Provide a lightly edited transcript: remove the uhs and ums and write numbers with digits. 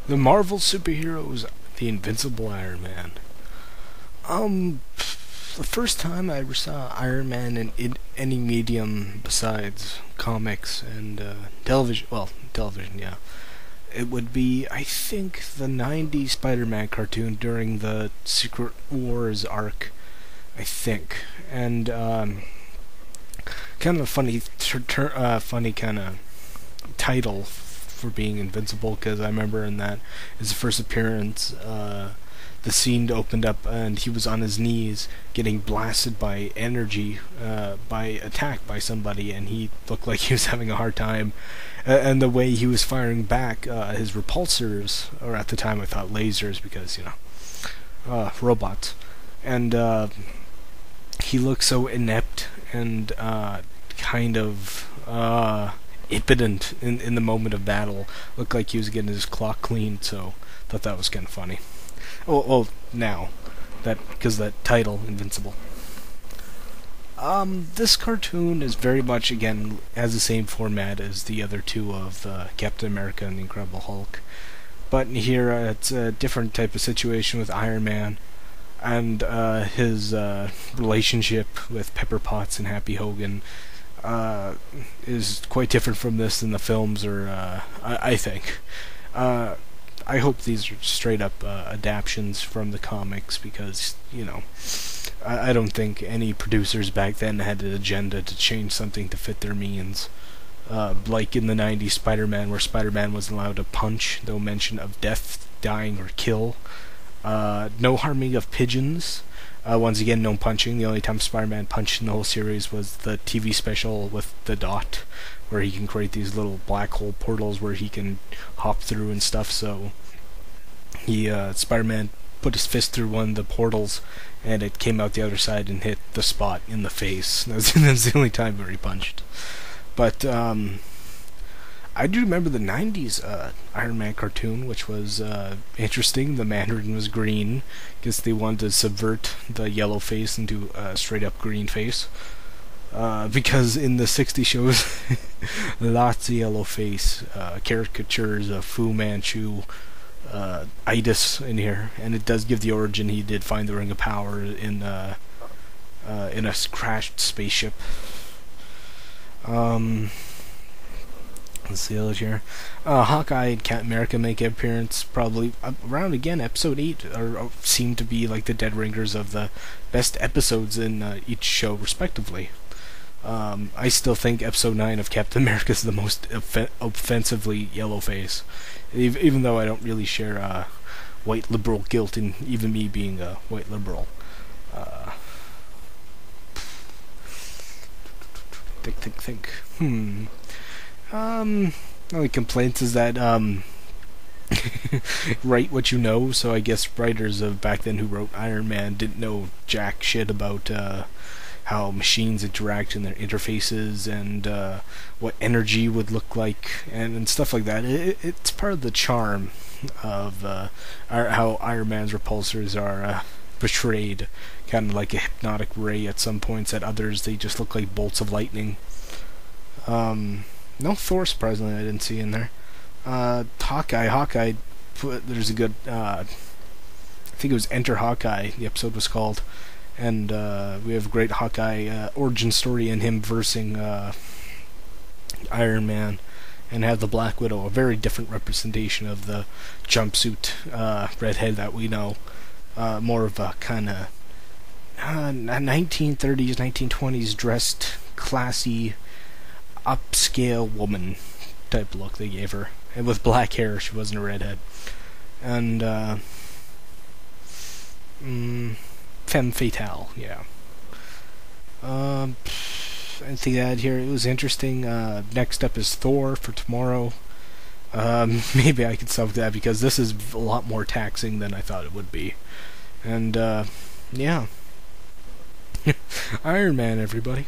The Marvel superheroes, the Invincible Iron Man. The first time I ever saw Iron Man in any medium besides comics and television, well, television, yeah, it would be, I think, the '90s Spider-Man cartoon during the Secret Wars arc, I think, and kind of a funny kind of title for being invincible, because I remember in that his first appearance, the scene opened up and he was on his knees getting blasted by energy, by attack by somebody, and he looked like he was having a hard time. And the way he was firing back, his repulsors, or at the time I thought lasers, because, robots. And he looked so inept and kind of impotent in the moment of battle. Looked like he was getting his clock cleaned, so thought that was kind of funny. Well, now, because that title, Invincible. This cartoon is very much, again, has the same format as the other two of Captain America and the Incredible Hulk. But here, it's a different type of situation with Iron Man, and his relationship with Pepper Potts and Happy Hogan is quite different from this in the films, or I think. I hope these are straight up adaptions from the comics, because, I don't think any producers back then had an agenda to change something to fit their means. Like in the '90s Spider-Man, where Spider-Man wasn't allowed to punch, no mention of death, dying, or kill. No harming of pigeons. Once again, no punching. The only time Spider-Man punched in the whole series was the TV special with the Dot, where he can create these little black hole portals where he can hop through and stuff. So Spider-Man put his fist through one of the portals, and it came out the other side and hit the spot in the face. That's the only time where he punched. But I do remember the '90s Iron Man cartoon, which was interesting. The Mandarin was green, because they wanted to subvert the yellow face into a straight-up green face. Because in the '60s shows, lots of yellow face, caricatures of Fu Manchu, itis in here, and it does give the origin. He did find the Ring of Power in a crashed spaceship. Let's see others here. Hawkeye and Captain America make an appearance probably around, again, episode 8, or seem to be like the dead ringers of the best episodes in each show, respectively. I still think episode 9 of Captain America is the most offensively yellow face, even though I don't really share white liberal guilt in even me being a white liberal. Think. Only complaints is that write what you know. So I guess writers of back then who wrote Iron Man didn't know jack shit about how machines interact in their interfaces, and what energy would look like, and stuff like that. It's part of the charm of how Iron Man's repulsors are portrayed, kind of like a hypnotic ray at some points. At others, they just look like bolts of lightning. No Thor, surprisingly, I didn't see in there. Hawkeye, there's a good, I think it was Enter Hawkeye, the episode was called, and we have a great Hawkeye origin story in him versing Iron Man, and have the Black Widow, a very different representation of the jumpsuit redhead that we know. More of a kind of 1930s, 1920s dressed, classy, upscale woman type look they gave her, and with black hair. She wasn't a redhead. And femme fatale, yeah. Anything to add here? It was interesting. Next up is Thor for tomorrow. Maybe I could sub that, because this is a lot more taxing than I thought it would be. And yeah. Iron Man, everybody.